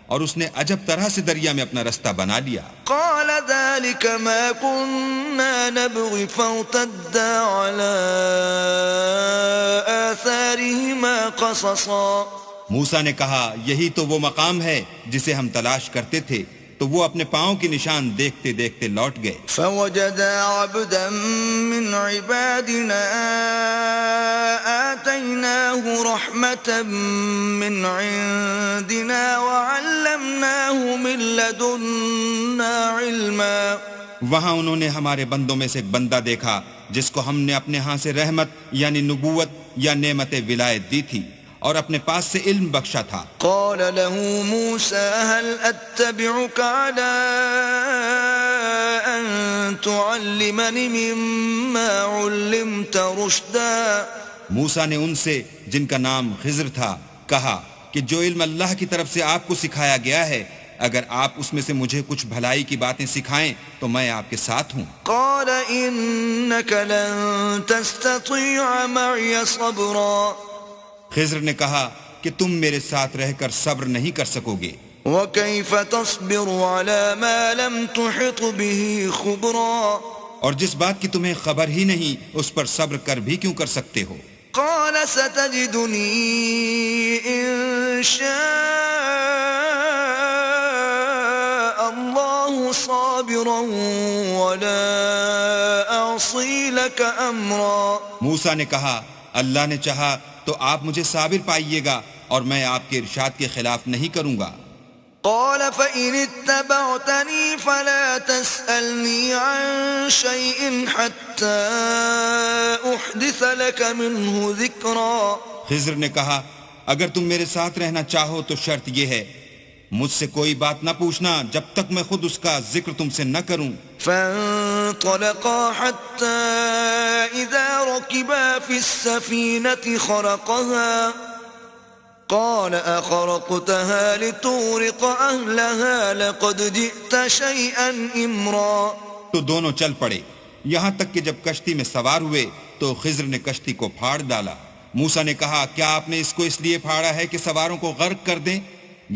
اور اس نے عجب طرح سے دریا میں اپنا رستہ بنا لیا. قال ذلك ما كنا نبغي فارتدا على آثارهما قصصا. موسیٰ نے کہا یہی تو وہ مقام ہے جسے ہم تلاش کرتے تھے، تو وہ اپنے پاؤں کی نشان دیکھتے دیکھتے لوٹ گئے. فوجدا عبدا من عبادنا آتيناه رحمة من عندنا وعلمناه من لدنا علما. وہاں انہوں نے ہمارے بندوں میں سے ایک بندہ دیکھا جس کو ہم نے اپنے ہاں سے رحمت یعنی نبوت یا نعمت ولایت دی تھی اور اپنے پاس سے علم بخشا تھا. قال له موسى هل أتبعك على أن تعلمني مما علمت رشدا. موسیٰ نے ان سے جن کا نام خضر تھا کہا کہ جو علم اللہ کی طرف سے آپ کو سکھایا گیا ہے اگر آپ اس میں سے مجھے کچھ بھلائی کی باتیں سکھائیں تو میں آپ کے ساتھ ہوں. قال إنك لن تستطيع معي صبرا. خضر نے کہا کہ تم میرے ساتھ رہ کر صبر نہیں کر سکو گے. وكيف تصبر على ما لم تحط به خبرا. اور جس بات کی تمہیں خبر ہی نہیں اس پر صبر کر بھی کیوں کر سکتے ہو. قال ستجدني إن شاء الله صابرا ولا أعصي لك أمرا. موسیٰ نے کہا اللہ نے چاہا تو آپ مجھے صابر پائیے گا اور میں آپ کے ارشاد کے خلاف نہیں کروں گا. قال فإن اتبعتني فلا تسألني عن شيء حتى أحدث لك منه ذكرا. خضر نے کہا اگر تم میرے ساتھ رہنا چاہو تو شرط یہ ہے مجھ سے کوئی بات نہ پوچھنا جب تک میں خود اس کا ذکر تم سے نہ کروں. فانطلقا حتى إذا ركبا في السفينة خرقها قال أخرقتها لتغرق أهلها لقد جئت شيئا إمرا. تو دونوں چل پڑے یہاں تک کہ جب کشتی میں سوار ہوئے تو خضر نے کشتی کو پھاڑ ڈالا. موسیٰ نے کہا کیا آپ نے اس کو اس لیے پھاڑا ہے کہ سواروں کو غرق کر دیں؟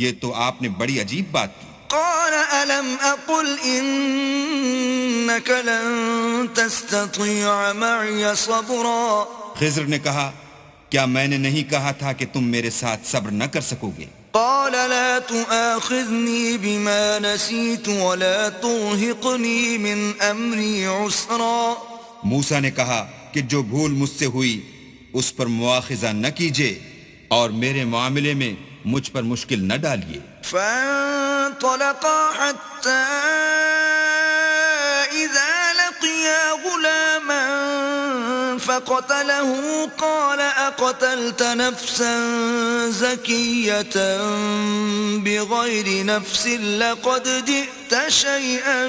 یہ تو آپ نے بڑی عجیب بات کی. قال ألم أقل إنك لن تستطيع معي صبرا. خضر نے کہا کیا میں نے نہیں کہا تھا کہ تم میرے ساتھ صبر نہ کر سکو گے؟ قال لا تؤاخذني بما نسيت ولا ترهقني من أمري عسرا. موسیٰ نے کہا کہ جو بھول مجھ سے ہوئی اس پر مواخذہ نہ کیجیے اور میرے معاملے میں مجھ پر مشکل نہ ڈالیے. فانطلقا حتى إذا لقيا غلاما فقتله قال أقتلت نفسا زكية بغير نفس لقد جئت شيئا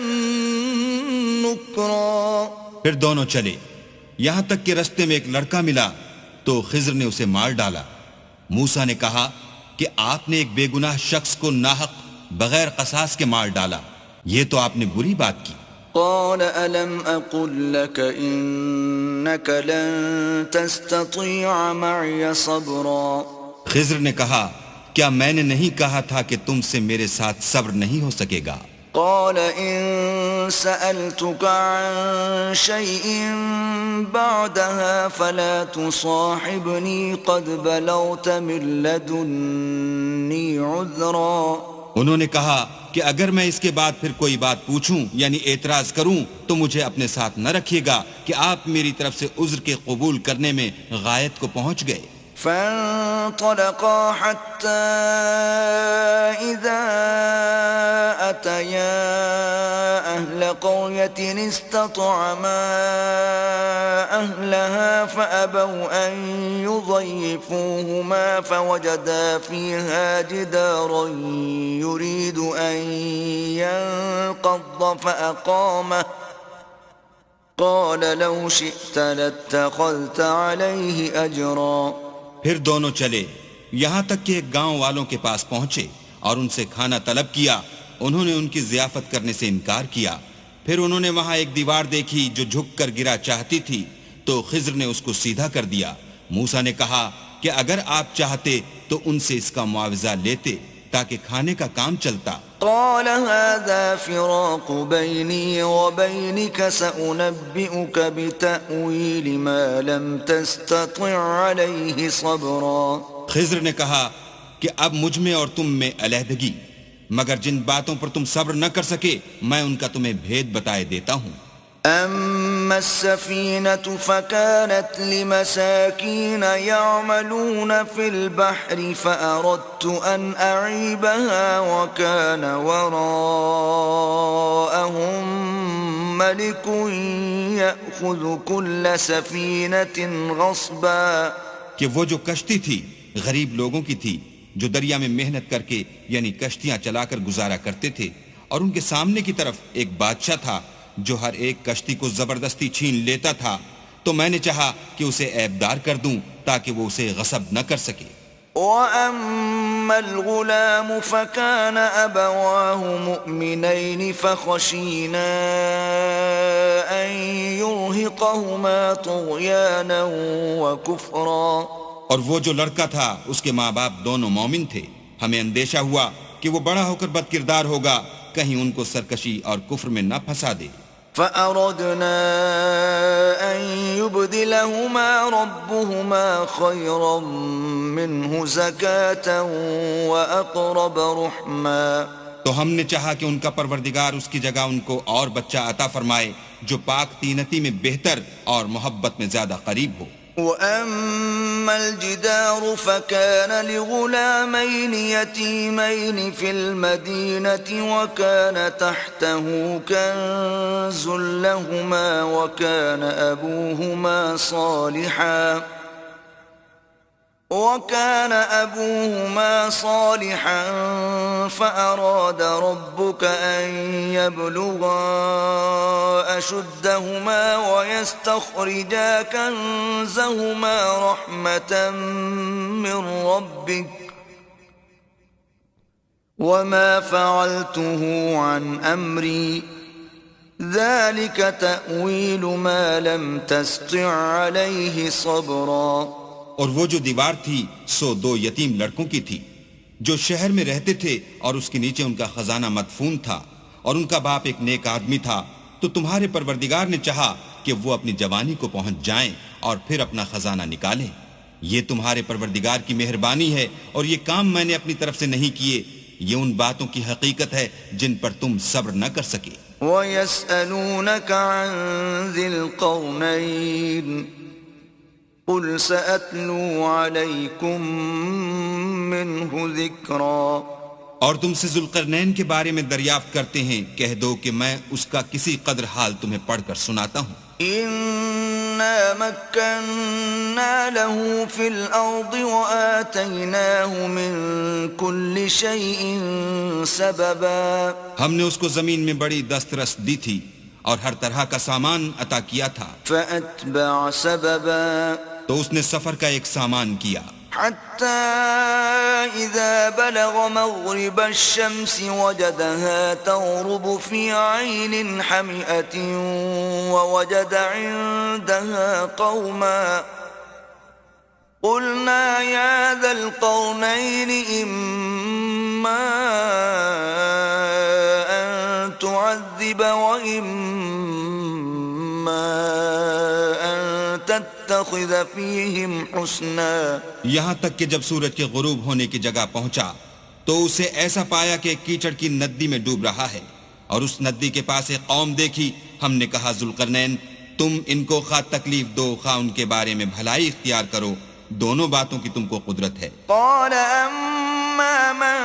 نكرا. پھر دونوں چلے یہاں تک کہ رستے میں ایک لڑکا ملا تو خضر نے اسے مار ڈالا. موسیٰ نے کہا کہ آپ نے ایک بے گناہ شخص کو ناحق بغیر قصاص کے مار ڈالا، یہ تو آپ نے بری بات کی. قال ألم أقل لك إنك لن تستطيع معي صبرا. خضر نے کہا کیا میں نے نہیں کہا تھا کہ تم سے میرے ساتھ صبر نہیں ہو سکے گا. قال إن سألتك عن شيء بعدها فلا تصاحبني قد بلغت من لدني عذرا. انہوں نے کہا کہ اگر میں اس کے بعد پھر کوئی بات پوچھوں یعنی اعتراض کروں تو مجھے اپنے ساتھ نہ رکھیے گا کہ آپ میری طرف سے عذر کے قبول کرنے میں غایت کو پہنچ گئے. فانطلقا حتى إذا أتيا أهل قرية استطعما أهلها فأبوا أن يضيفوهما فوجدا فيها جدارا يريد أن ينقض فأقامه قال لو شئت لاتخذت عليه أجرا. پھر دونوں چلے یہاں تک کہ ایک گاؤں والوں کے پاس پہنچے اور ان سے کھانا طلب کیا. انہوں نے ان کی ضیافت کرنے سے انکار کیا. پھر انہوں نے وہاں ایک دیوار دیکھی جو جھک کر گرا چاہتی تھی تو خضر نے اس کو سیدھا کر دیا. موسیٰ نے کہا کہ اگر آپ چاہتے تو ان سے اس کا معاوضہ لیتے تاکہ کھانے کا کام چلتا. قال هذا فراق بيني وبينك سأنبئك بتأويل ما لم تستطع عليه صبرا. خضر نے کہا کہ اب مجھ میں اور تم میں علیحدگی، مگر جن باتوں پر تم صبر نہ کر سکے میں ان کا تمہیں بھید بتائے دیتا ہوں. أما السفينة فكانت لمساكين يعملون في البحر فأردت أن أعيبها وكان وراءهم ملك يأخذ كل سفينة غصبا. کہ وہ جو کشتی تھی غریب لوگوں کی تھی جو دریا میں محنت کر کے یعنی کشتیاں چلا کر گزارا کرتے تھے، اور ان کے سامنے کی طرف ایک بادشاہ تھا جو ہر ایک کشتی کو زبردستی چھین لیتا تھا. تو میں نے چاہا کہ اسے عیبدار کر دوں تاکہ وہ اسے غصب نہ کر سکے. وَأَمَّا الْغُلَامُ فَكَانَ أَبَوَاهُ مُؤْمِنَيْنِ فَخَشِينَا أَن يُرْهِقَهُمَا طُغْيَانًا وَكُفْرًا. اور وہ جو لڑکا تھا اس کے ماں باپ دونوں مومن تھے. ہمیں اندیشہ ہوا کہ وہ بڑا ہو کر بد کردار ہوگا، کہیں ان کو سرکشی اور کفر میں نہ پھنسا دے. فَأَرَدْنَا أَن يُبْدِلَهُمَا رَبُّهُمَا خَيْرًا مِّنْهُ زَكَاةً وَأَقْرَبَ رُحْمًا. تو ہم نے چاہا کہ ان کا پروردگار اس کی جگہ ان کو اور بچہ عطا فرمائے جو پاک تینتی میں بہتر اور محبت میں زیادہ قریب ہو. وَأَمَّا الْجِدَارُ فَكَانَ لِغُلَامَيْنِ يَتِيمَيْنِ فِي الْمَدِينَةِ وَكَانَ تَحْتَهُ كَنزٌ لَهُمَا وَكَانَ أَبُوهُمَا صَالِحًا فَأَرَادَ رَبُّكَ أَن يَبْلُغَا أَشُدَّهُمَا وَيَسْتَخْرِجَا كَنزَهُمَا رَحْمَةً مِّن رَّبِّكَ وَمَا فَعَلْتُهُ عَنْ أَمْرِي ذَلِكَ تَأْوِيلُ مَا لَمْ تَسْطِع عَلَيْهِ صَبْرًا. اور وہ جو دیوار تھی سو دو یتیم لڑکوں کی تھی جو شہر میں رہتے تھے اور اس کے نیچے ان کا خزانہ مدفون تھا، اور ان کا باپ ایک نیک آدمی تھا. تو تمہارے پروردگار نے چاہا کہ وہ اپنی جوانی کو پہنچ جائیں اور پھر اپنا خزانہ نکالیں. یہ تمہارے پروردگار کی مہربانی ہے اور یہ کام میں نے اپنی طرف سے نہیں کیے، یہ ان باتوں کی حقیقت ہے جن پر تم صبر نہ کر سکے۔ وَيَسْأَلُونَكَ عَنْ ذِي الْقَرْنَيْنِ قُلْ سَأَتْلُو عَلَيْكُمْ مِنْهُ ذِكْرًا۔ اور تم سے ذوالقرنین کے بارے میں دریافت کرتے ہیں، کہہ دو کہ میں اس کا کسی قدر حال تمہیں پڑھ کر سناتا ہوں۔ إِنَّا مَكَّنَّا لَهُ فِي الْأَرْضِ وَآتَيْنَاهُ مِنْ كُلِّ شَيْءٍ سَبَبًا۔ ہم نے اس کو زمین میں بڑی دسترس دی تھی اور ہر طرح کا سامان عطا کیا تھا۔ فَأَتْبَعَ سَبَبًا، تو اس نے سفر کا ایک سامان کیا، حَتَّى إِذَا بَلَغَ مَغْرِبَ الشَّمْسِ وَجَدَهَا تَغْرُبُ فِي عَيْنٍ حَمِئَةٍ وَوَجَدَ عِندَهَا قَوْمًا قُلْنَا يَا ذَا الْقَرْنَيْنِ إِمَّا أَن تُعَذِّبَ وَإِمَّا أَن تَتَّخِذَ فِيهِمْ حُسْنًا۔ یہاں تک کہ جب سورج کے غروب ہونے کی جگہ پہنچا تو اسے ایسا پایا کہ کیچڑ کی ندی میں ڈوب رہا ہے، اور اس ندی کے پاس ایک قوم دیکھی۔ ہم نے کہا ذوالقرنین، تم ان کو خواہ تکلیف دو خواہ ان کے بارے میں بھلائی اختیار کرو، دونوں باتوں کی تم کو قدرت ہے۔ قال أما من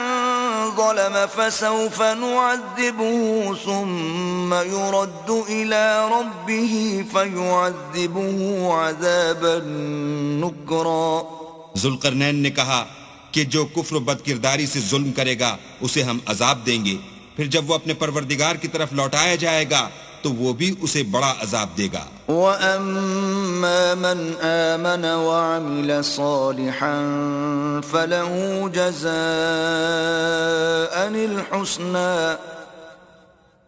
ظلم فسوف نعذبه ثم يرد إلى ربه فيعذبه عذابا نكرا۔ ذوالقرنین نے کہا کہ جو کفر و بد کرداری سے ظلم کرے گا اسے ہم عذاب دیں گے، پھر جب وہ اپنے پروردگار کی طرف لوٹایا جائے گا تو وہ بھی اسے بڑا عذاب دے گا۔ وَأَمَّا مَنْ آمَنَ وَعَمِلَ صَالِحًا فَلَهُ جَزَاءً الْحُسْنَى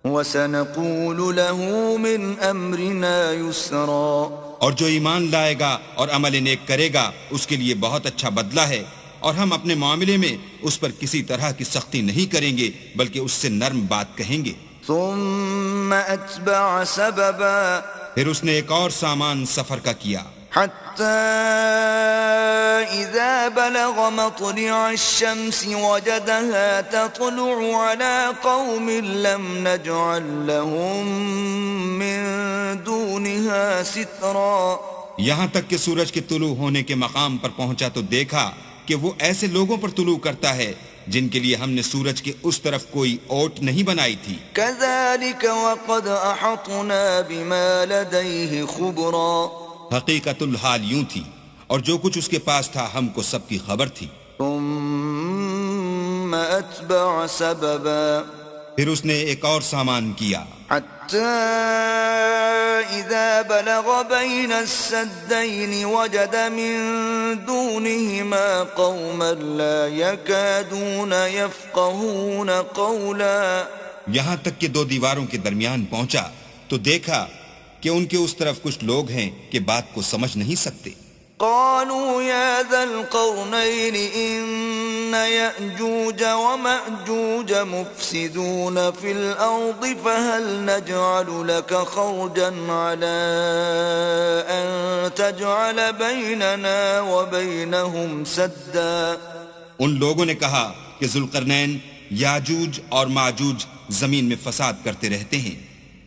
وَسَنَقُولُ لَهُ مِنْ أَمْرِنَا يُسْرًا۔ اور جو ایمان لائے گا اور عمل نیک کرے گا اس کے لیے بہت اچھا بدلہ ہے، اور ہم اپنے معاملے میں اس پر کسی طرح کی سختی نہیں کریں گے بلکہ اس سے نرم بات کہیں گے۔ ثم أتبع سببا، پھر اس نے ایک اور سامان سفر کا کیا، حتى إذا بلغ مطلع الشمس وجدها تطلع على قوم لم نجعل لهم من دونها سترا۔ یہاں تک کہ سورج کے طلوع ہونے کے مقام پر پہنچا تو دیکھا کہ وہ ایسے لوگوں پر طلوع کرتا ہے جن کے لیے ہم نے سورج کے اس طرف کوئی اوٹ نہیں بنائی تھی۔ كذلك وقد أحطنا بما لديه خبرا، حقیقت الحال یوں تھی اور جو کچھ اس کے پاس تھا ہم کو سب کی خبر تھی۔ ثم أتبع سببا، پھر اس نے ایک اور سامان کیا، حتى إذا بلغ بين السدين وجد من دونهما قوما لا يكادون يفقهون قولا۔ یہاں تک کہ دو دیواروں کے درمیان پہنچا تو دیکھا کہ ان کے اس طرف کچھ لوگ ہیں کہ بات کو سمجھ نہیں سکتے۔ قالوا يا ذا القرنين إن يأجوج ومأجوج مفسدون في الأرض فهل نجعل لك خرجا على أن تجعل بيننا وبينهم سدا۔ ان لوگوں نے کہا کہ ذوالقرنین، یاجوج اور ماجوج زمین میں فساد کرتے رہتے ہیں،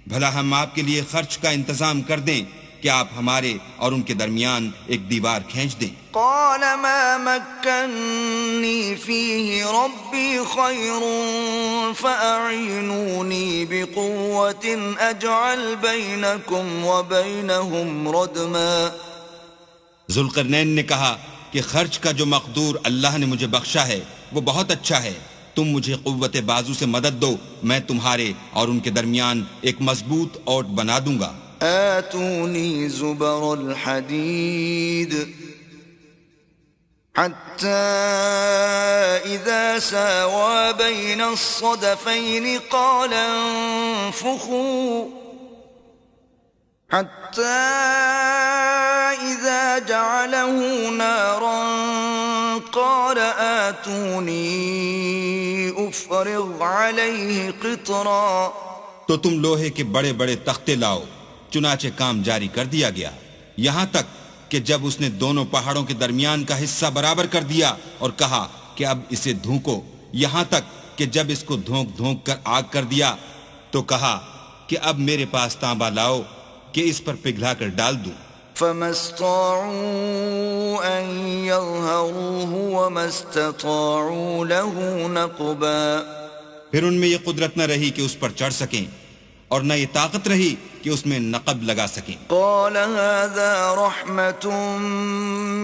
بھلا ہم آپ کے لیے خرچ کا انتظام کر دیں کہ آپ ہمارے اور ان کے درمیان ایک دیوار کھینچ دیں۔ قال ما مكنني فيه ربي خير فأعينوني بقوة أجعل بينكم وبينهم ردما۔ ذوالقرنین نے کہا کہ خرچ کا جو مقدور اللہ نے مجھے بخشا ہے وہ بہت اچھا ہے، تم مجھے قوت بازو سے مدد دو، میں تمہارے اور ان کے درمیان ایک مضبوط اوٹ بنا دوں گا۔ آتوني زبر الحديد حتى إذا ساوى بين الصدفين قال انفخوا حتى إذا جعله نارا قال آتوني أفرغ عليه قطرا۔ تو تم لوہے کے بڑے بڑے تختے لاؤ، چنانچہ کام جاری کر دیا گیا، یہاں تک کہ جب اس نے دونوں پہاڑوں کے درمیان کا حصہ برابر کر دیا اور کہا کہ اب اسے دھونکو، یہاں تک کہ جب اس کو دھونک دھونک کر آگ کر دیا تو کہا کہ اب میرے پاس تانبا لاؤ کہ اس پر پگھلا کر ڈال دوں۔ فما استطاعوا أن يظهروه وما استطاعوا له نقبا، پھر ان میں یہ قدرت نہ رہی کہ اس پر چڑھ سکیں اور نہ یہ طاقت رہی کہ اس میں نقب لگا سکیں۔ قال هذا رحمة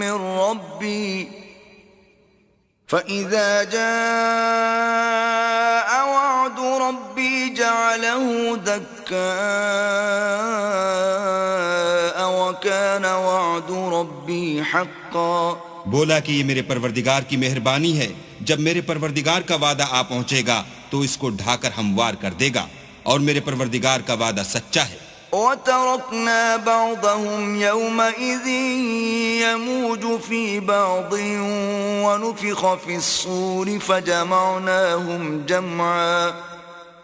من ربي فإذا جاء وعد ربي جعله دكاء وكان وعد ربي حقا۔ بولا کہ یہ میرے پروردگار کی مہربانی ہے، جب میرے پروردگار کا وعدہ آ پہنچے گا تو اس کو ڈھا کر ہموار کر دے گا، اور میرے پروردگار کا وعدہ سچا ہے۔ وَتَرَكْنَا بَعْضَهُمْ يَوْمَئِذٍ يَمُوجُ فِي بَعْضٍ وَنُفِخَ فِي الصُّورِ فَجَمَعْنَاهُمْ جَمْعًا۔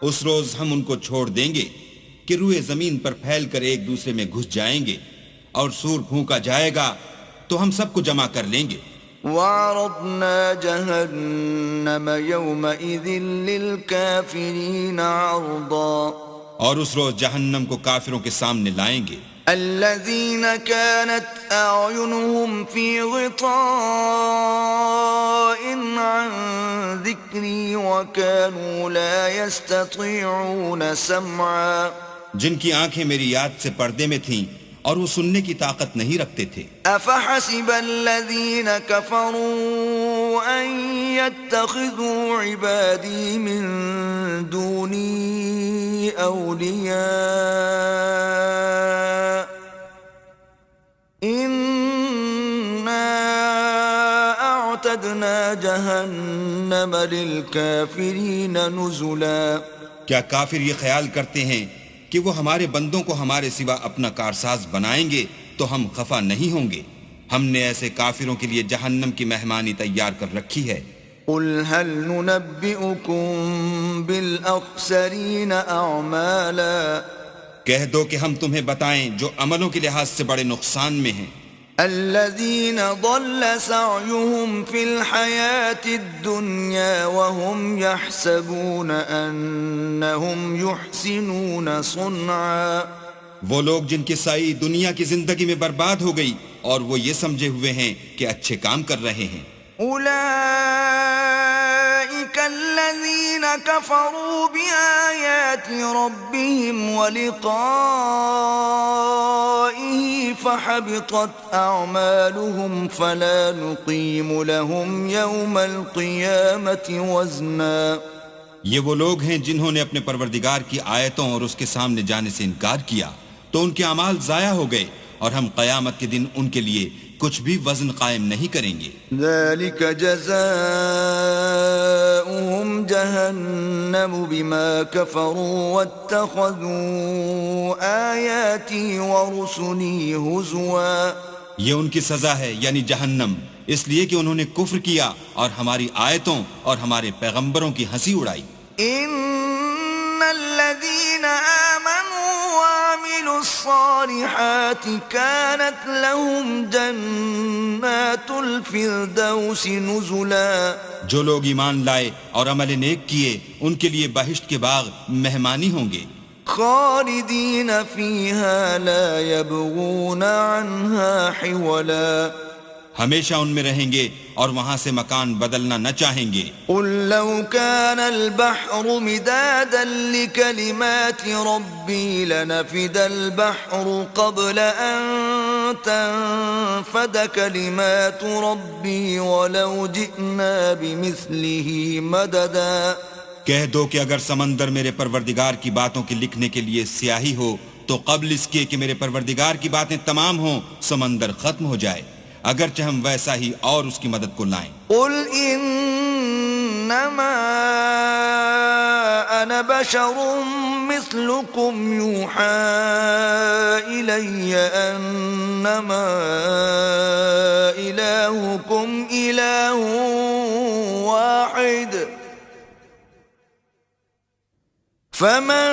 اس روز ہم ان کو چھوڑ دیں گے کہ روئے زمین پر پھیل کر ایک دوسرے میں گھس جائیں گے، اور سور پھونکا جائے گا تو ہم سب کو جمع کر لیں گے۔ وَعَرَضْنَا جَهَنَّمَ يَوْمَئِذٍ لِلْكَافِرِينَ عَرْضًا۔ اور اس روز جہنم کو کافروں کے سامنے لائیں گے۔ الذين كانت أعينهم في غطاء عن ذكري وكانوا لا يستطيعون سمعا، جن کی آنکھیں میری یاد سے پردے میں تھیں اور وہ سننے کی طاقت نہیں رکھتے تھے۔ أفحسب الذين كفروا أن يتخذوا عبادي من دوني أولياء إنا أعتدنا جهنم للكافرين نزلا۔ کیا کافر یہ خیال کرتے ہیں کہ وہ ہمارے بندوں کو ہمارے سوا اپنا کارساز بنائیں گے تو ہم خفا نہیں ہوں گے؟ ہم نے ایسے کافروں کے لیے جہنم کی مہمانی تیار کر رکھی ہے۔ قل هل ننبئكم بالأخسرين أعمالا، کہہ دو کہ ہم تمہیں بتائیں جو عملوں کے لحاظ سے بڑے نقصان میں ہیں۔ الذين ضل سعيهم في الحياة الدنيا وهم يحسبون أنهم يحسنون صنعا، وہ لوگ جن کی سائی دنیا کی زندگی میں برباد ہو گئی اور وہ یہ سمجھے ہوئے ہیں کہ اچھے کام کر رہے ہیں۔ أولئك الذين كفروا بآيات ربهم ولقائه فحبطت أعمالهم فلا نقيم لهم يوم القيامة وزنا۔ یہ وہ لوگ ہیں جنہوں نے اپنے پروردگار کی آیتوں اور اس کے سامنے جانے سے انکار کیا تو ان کے اعمال ضائع ہو گئے، اور ہم قیامت کے دن ان کے لیے کچھ بھی وزن قائم نہیں کریں گے۔ ذلك جزاؤهم جهنم بما كفروا واتخذوا آياتي ورسلي هزوا۔ یہ ان کی سزا ہے یعنی جہنم، اس لیے کہ انہوں نے کفر کیا اور ہماری آیتوں اور ہمارے پیغمبروں کی ہنسی اڑائی۔ ان الذين آمنوا وعملوا الصالحات كانت لهم جنات الفردوس نزلا۔ جو لوگ ایمان لائے اور عمل نیک کیے ان کے لیے بہشت کے باغ مہمانی ہوں گے، خالدین فیہا لا یبغون عنہا حولا۔ ہمیشہ ان میں رہیں گے اور وہاں سے مکان بدلنا نہ چاہیں گے۔ قل لو كان البحر مدادا لكلمات ربي لنفد البحر قبل أن تنفد كلمات ربي ولو جئنا بمثله مددا۔ کہہ دو کہ اگر سمندر میرے پروردگار کی باتوں کے لکھنے کے لیے سیاہی ہو تو قبل اس کے کہ میرے پروردگار کی باتیں تمام ہوں سمندر ختم ہو جائے، اگرچہ ہم ویسا ہی اور اس کی مدد کو لائیں۔ قل انما انا بشر مثلكم يوحى الي انما الهكم اله واحد فمن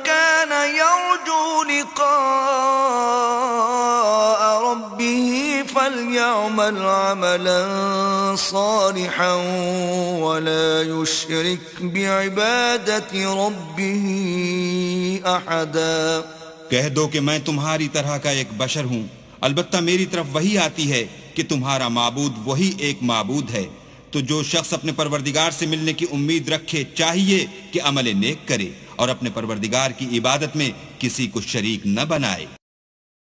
كان يرجو لقاء ربه يعمل عملا صالحا ولا يشرك بعبادة ربه أحدا. کہہ دو کہ میں تمہاری طرح کا ایک بشر ہوں، البتہ میری طرف وہی آتی ہے کہ تمہارا معبود وہی ایک معبود ہے، تو جو شخص اپنے پروردگار سے ملنے کی امید رکھے چاہیے کہ عمل نیک کرے اور اپنے پروردگار کی عبادت میں کسی کو شریک نہ بنائے.